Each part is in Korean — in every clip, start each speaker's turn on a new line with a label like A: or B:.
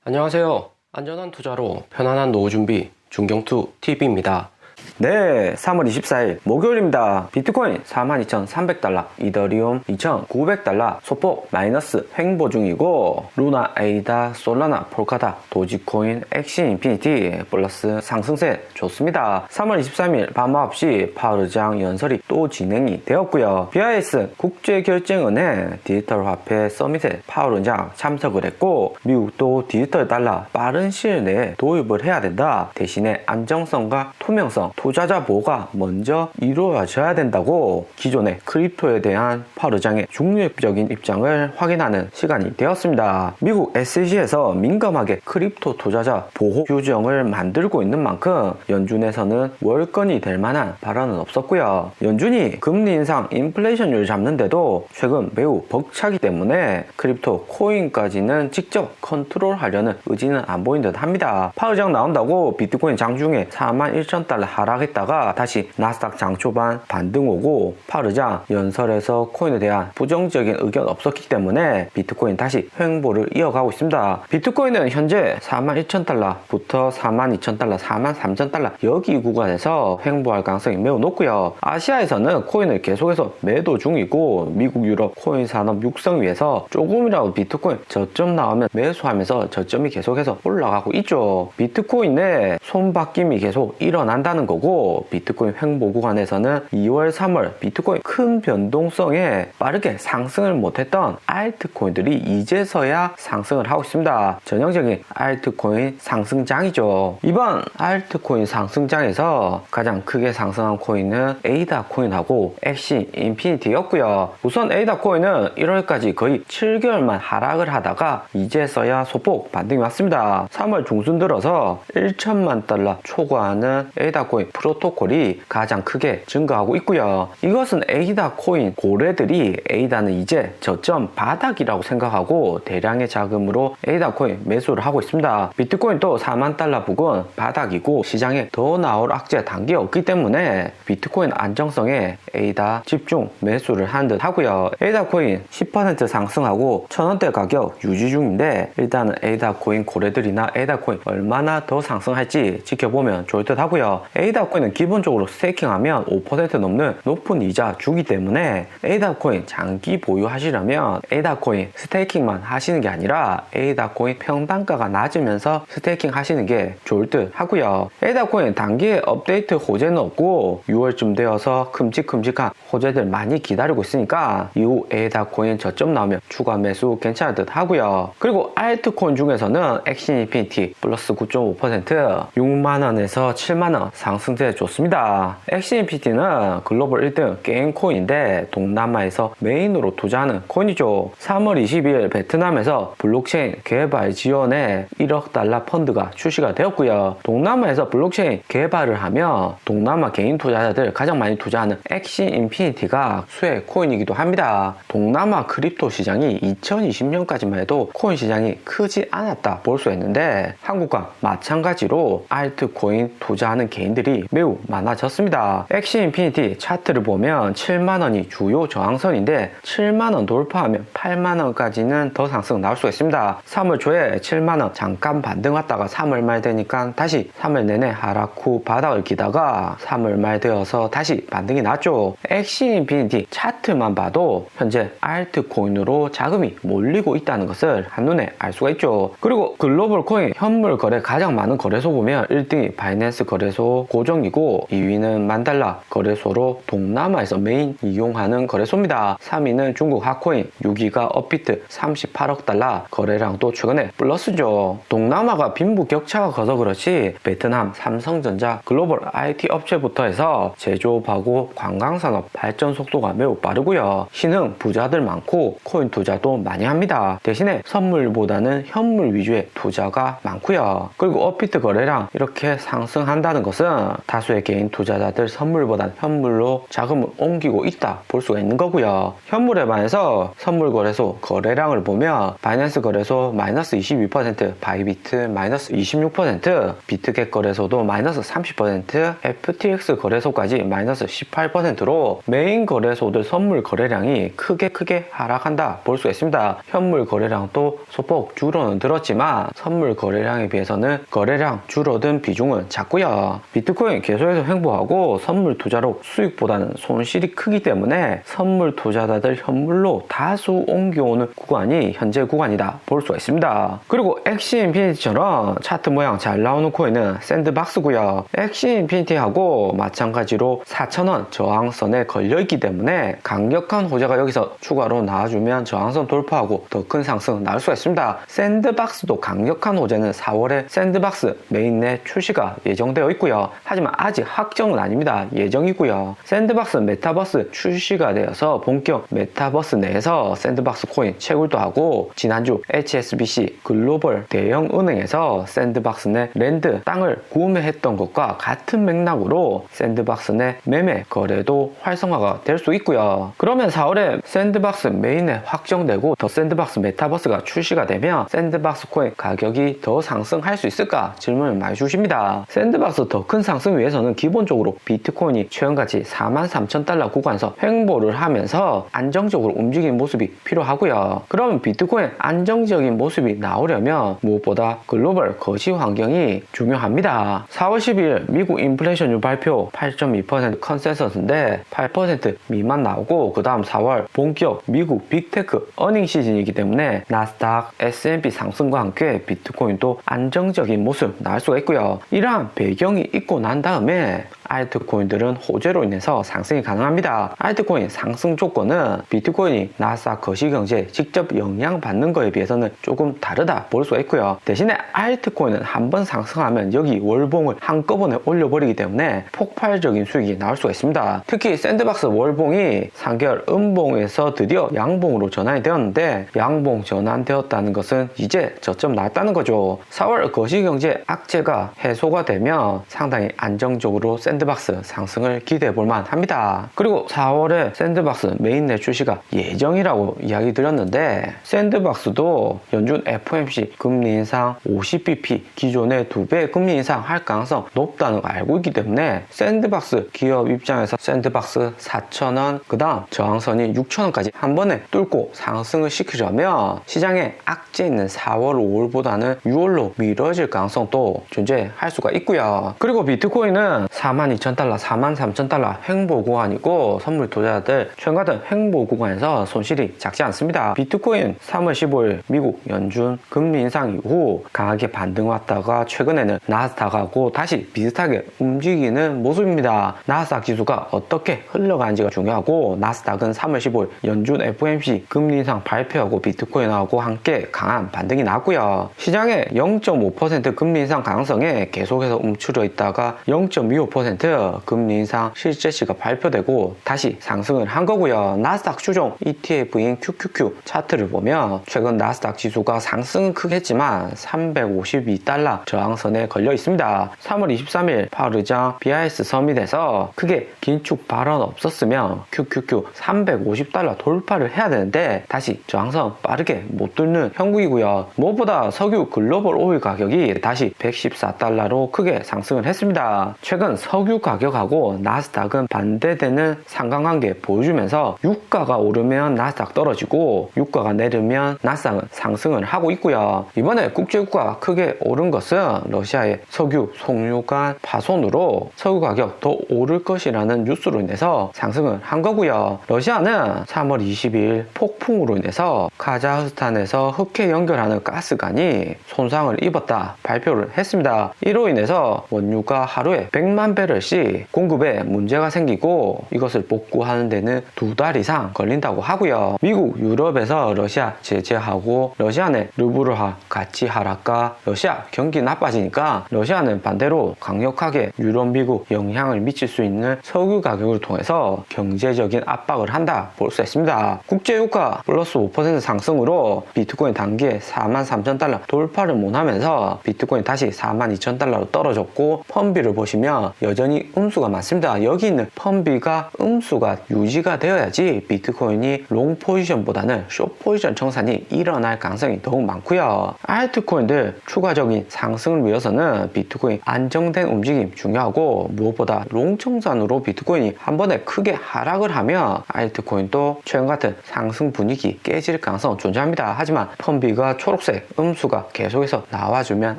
A: 안녕하세요. 안전한 투자로 편안한 노후 준비 중경투 TV입니다.
B: 네, 3월 24일 목요일입니다. 비트코인 42,300달러, 이더리움 2,900달러 소폭 마이너스 횡보 중이고, 루나, 에이다, 솔라나, 폴카다, 도지코인, 엑시 인피니티 플러스 상승세 좋습니다. 3월 23일 밤 9시 파월 의장 연설이 또 진행이 되었고요. BIS 국제결제은행 디지털 화폐 서밋에 파월 의장 참석을 했고, 미국도 디지털 달러 빠른 시일 내에 도입을 해야 된다. 대신에 안정성과 투명성, 투자자 보호가 먼저 이루어져야 된다고 기존의 크립토에 대한 파월 의장의 중립적인 입장을 확인하는 시간이 되었습니다. 미국 SEC에서 민감하게 크립토 투자자 보호 규정을 만들고 있는 만큼 연준에서는 월권이 될 만한 발언은 없었고요. 연준이 금리 인상, 인플레이션율을 잡는데도 최근 매우 벅차기 때문에 크립토 코인까지는 직접 컨트롤하려는 의지는 안 보인 듯 합니다. 파월 의장 나온다고 비트코인 장중에 41,000달러 하락했다가 다시 나스닥 장 초반 반등 오고, 파월 의장 연설에서 코인에 대한 부정적인 의견 없었기 때문에 비트코인 다시 횡보를 이어가고 있습니다. 비트코인은 현재 41,000달러부터 42,000달러, 43,000달러 여기 구간에서 횡보할 가능성이 매우 높고요. 아시아에서는 코인을 계속해서 매도 중이고, 미국, 유럽 코인 산업 육성위에서 조금이라도 비트코인 저점 나오면 매수하면서 저점이 계속해서 올라가고 있죠. 비트코인의 손바뀜이 계속 일어난다는 거고, 비트코인 횡보 구간에서는 2월, 3월 비트코인 큰 변동성에 빠르게 상승을 못했던 알트코인들이 이제서야 상승을 하고 있습니다. 전형적인 알트코인 상승장이죠. 이번 알트코인 상승장에서 가장 크게 상승한 코인은 에이다 코인하고 엑시 인피니티였고요. 우선 에이다 코인은 1월까지 거의 7개월만 하락을 하다가 이제서야 소폭 반등이 왔습니다. 3월 중순 들어서 1천만 달러 초과하는 에이다 코인 프로토콜이 가장 크게 증가하고 있고요. 이것은 에이다 코인 고래들이 에이다는 이제 저점 바닥이라고 생각하고 대량의 자금으로 에이다 코인 매수를 하고 있습니다. 비트코인도 4만 달러 부근 바닥이고 시장에 더 나올 악재 단계가 없기 때문에 비트코인 안정성에 에이다 집중 매수를 한 듯 하고요. 에이다 코인 10% 상승하고 1,000원대 가격 유지 중인데, 일단은 에이다 코인 고래들이나 에이다 코인 얼마나 더 상승할지 지켜보면 좋을 듯 하고요. 에이다 코인은 기본적으로 스테이킹하면 5% 넘는 높은 이자 주기 때문에 에이다 코인 장기 보유하시려면 에이다 코인 스테이킹만 하시는 게 아니라 에이다 코인 평단가가 낮으면서 스테이킹 하시는 게 좋을 듯 하고요. 에이다 코인 단기에 업데이트 호재는 없고 6월쯤 되어서 큼직큼직한 호재들 많이 기다리고 있으니까 이후 에이다 코인 저점 나오면 추가 매수 괜찮을 듯 하고요. 그리고 알트코인 중에서는 엑시 인피니티 플러스 9.5% 6만원에서 7만원 상승세 좋습니다. 엑시 인피니티는 글로벌 1등 게임 코인인데 동남아에서 메인으로 투자하는 코인이죠. 3월 20일 베트남에서 블록체인 개발 지원에 1억 달러 펀드가 출시가 되었고요. 동남아에서 블록체인 개발을 하면 동남아 개인 투자자들 가장 많이 투자하는 엑시 인피니티가 수혜 코인이기도 합니다. 동남아 크립토 시장이 2020년까지만 해도 코인 시장이 크지 않았다 볼 수 있는데, 한국과 마찬가지로 알트코인 투자하는 개인들이 매우 많아졌습니다. 엑시 인피니티 차트를 보면 7만원이 주요 저항선인데 7만원 돌파하면 8만원까지는 더 상승 나올 수가 있습니다. 3월 초에 7만원 잠깐 반등 왔다가 3월 말 되니까 다시 3월 내내 하락 후 바닥을 기다가 3월 말 되어서 다시 반등이 났죠. 엑시 인피니티 차트만 봐도 현재 알트코인으로 자금이 몰리고 있다는 것을 한눈에 알 수가 있죠. 그리고 글로벌 코인 현물 거래 가장 많은 거래소 보면 1등이 바이낸스 거래소 고정이고 2위는 만달라 거래소로 동남아에서 메인 이용하는 거래소입니다. 3위는 중국 하코인, 6위가 업비트 38억 달러 거래량도 최근에 플러스죠. 동남아가 빈부격차가 커서 그렇지 베트남 삼성전자 글로벌 IT 업체부터 해서 제조업하고 관광산업 발전 속도가 매우 빠르고요. 신흥 부자들 많고 코인 투자도 많이 합니다. 대신에 선물보다는 현물 위주의 투자가 많고요. 그리고 업비트 거래량 이렇게 상승한다는 것은 다수의 개인 투자자들 선물보단 현물로 자금을 옮기고 있다 볼 수가 있는 거고요. 현물에 반해서 선물 거래소 거래량을 보면 바이낸스 거래소 마이너스 22%, 바이비트 마이너스 26%, 비트겟 거래소도 마이너스 30%, FTX 거래소까지 마이너스 18%로 메인 거래소들 선물 거래량이 크게 하락한다 볼 수가 있습니다. 현물 거래량도 소폭 줄어는 들었지만 선물 거래량에 비해서는 거래량 줄어든 비중은 작고요. 비트코인 계속해서 횡보하고 선물 투자로 수익보다는 손실이 크기 때문에 선물 투자자들 현물로 다수 옮겨오는 구간이 현재 구간이다 볼 수가 있습니다. 그리고 엑시 인피니티처럼 차트 모양 잘 나오는 코인은 샌드박스고요. 엑시 인피니티하고 마찬가지로 4,000원 저항선에 걸려있기 때문에 강력한 호재가 여기서 추가로 나와주면 저항선 돌파하고 더 큰 상승 나올 수가 있습니다. 샌드박스도 강력한 호재는 4월에 샌드박스 메인넷 출시가 예정되어 있고요. 하지만 아직 확정은 아닙니다. 예정이고요. 샌드박스 메타버스 출시가 되어서 본격 메타버스 내에서 샌드박스 코인 채굴도 하고 지난주 HSBC 글로벌 대형 은행에서 샌드박스 내 랜드 땅을 구매했던 것과 같은 맥락으로 샌드박스 내 매매 거래도 활성화가 될 수 있고요. 그러면 4월에 샌드박스 메인넷 확정되고 더 샌드박스 메타버스가 출시가 되면 샌드박스 코인 가격이 더 상승할 수 있을까 질문을 많이 주십니다. 샌드박스 더 큰 상승 위해서는 기본적으로 비트코인이 최근같이 43,000달러 구간에서 횡보를 하면서 안정적으로 움직이는 모습이 필요하고요. 그럼 비트코인 안정적인 모습이 나오려면 무엇보다 글로벌 거시 환경이 중요합니다. 4월 10일 미국 인플레이션율 발표 8.2% 컨센서스인데 8% 미만 나오고 그 다음 4월 본격 미국 빅테크 어닝 시즌이기 때문에 나스닥, S&P 상승과 함께 비트코인도 안정적인 모습 나올 수가 있고요. 이러한 배경이 있고 난 다음에 알트코인들은 호재로 인해서 상승이 가능합니다. 알트코인 상승 조건은 비트코인이 나스닥 거시경제에 직접 영향받는 것에 비해서는 조금 다르다 볼 수가 있고요. 대신에 알트코인은 한번 상승하면 여기 월봉을 한꺼번에 올려버리기 때문에 폭발적인 수익이 나올 수가 있습니다. 특히 샌드박스 월봉이 3개월 음봉에서 드디어 양봉으로 전환이 되었는데 양봉 전환되었다는 것은 이제 저점 나왔다는 거죠. 4월 거시경제 악재가 해소가 되면 상당히 안정적으로 샌드박스 상승을 기대해 볼만 합니다. 그리고 4월에 샌드박스 메인넷 출시가 예정이라고 이야기 드렸는데 샌드박스도 연준 FOMC 금리 인상 50bp 기존의 2배 금리 인상 할 가능성 높다는 거 알고 있기 때문에 샌드박스 기업 입장에서 샌드박스 4,000원 그 다음 저항선이 6,000원까지 한 번에 뚫고 상승을 시키려면 시장에 악재 있는 4월 5월보다는 6월로 미뤄질 가능성도 존재할 수가 있고요. 그리고 비트코인은 42,000달러, 43,000달러 횡보 구간이고 선물 투자자들 최근 같은 횡보 구간에서 손실이 작지 않습니다. 비트코인 3월 15일 미국 연준 금리 인상 이후 강하게 반등 왔다가 최근에는 나스닥하고 다시 비슷하게 움직이는 모습입니다. 나스닥 지수가 어떻게 흘러가는지가 중요하고 나스닥은 3월 15일 연준 FOMC 금리 인상 발표하고 비트코인하고 함께 강한 반등이 나왔고요. 시장에 0.5% 금리 인상 가능성에 계속해서 움츠려 있다가 0.25% 금리 인상 실제시가 발표되고 다시 상승을 한 거고요. 나스닥 추종 ETF인 QQQ 차트를 보면 최근 나스닥 지수가 상승은 크겠지만 352달러 저항선에 걸려 있습니다. 3월 23일 파월 의장 BIS 서밋에서 크게 긴축 발언 없었으면 QQQ 350달러 돌파를 해야 되는데 다시 저항선 빠르게 못 뚫는 형국이고요. 무엇보다 석유 글로벌 오일 가격이 다시 114달러로 크게 상승을 했습니다. 최근 석유 가격하고 나스닥은 반대되는 상관관계 보여주면서 유가가 오르면 나스닥 떨어지고 유가가 내리면 나스닥은 상승을 하고 있고요. 이번에 국제유가 크게 오른 것은 러시아의 석유 송유관 파손으로 석유 가격 더 오를 것이라는 뉴스로 인해서 상승을 한 거고요. 러시아는 3월 22일 폭풍으로 인해서 카자흐스탄에서 흑해 연결하는 가스관이 손상을 입었다 발표를 했습니다. 이로 인해서 원유가 하루에 100만 배럴씩 공급에 문제가 생기고 이것을 복구하는 데는 2달 이상 걸린다고 하고요. 미국, 유럽에서 러시아 제재하고 러시아 내 르블화 가치 하락과 러시아 경기 나빠지니까 러시아는 반대로 강력하게 유럽, 미국 영향을 미칠 수 있는 석유 가격을 통해서 경제적인 압박을 한다 볼 수 있습니다. 국제유가 플러스 5% 상승으로 비트코인 단기에 43,000달러 돌파를 못하면서 비트코인 다시 42,000달러로 떨어졌고 펌 펌비를 보시면 여전히 음수가 많습니다. 여기 있는 펌비가 음수가 유지가 되어야지 비트코인이 롱 포지션보다는 숏 포지션 청산이 일어날 가능성이 더욱 많고요. 알트코인들 추가적인 상승을 위해서는 비트코인 안정된 움직임 중요하고, 무엇보다 롱 청산으로 비트코인이 한 번에 크게 하락을 하면 알트코인도 최근 같은 상승 분위기 깨질 가능성 존재합니다. 하지만 펌비가 초록색 음수가 계속해서 나와주면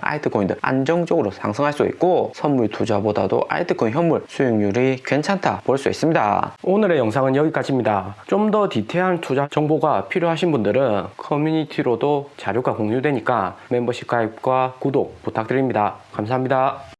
B: 알트코인들 안정적으로 상승할 수 있고, 선물 투자보다도 알트코인 현물 수익률이 괜찮다 볼 수 있습니다.
A: 오늘의 영상은 여기까지입니다. 좀 더 디테일한 투자 정보가 필요하신 분들은 커뮤니티로도 자료가 공유되니까 멤버십 가입과 구독 부탁드립니다. 감사합니다.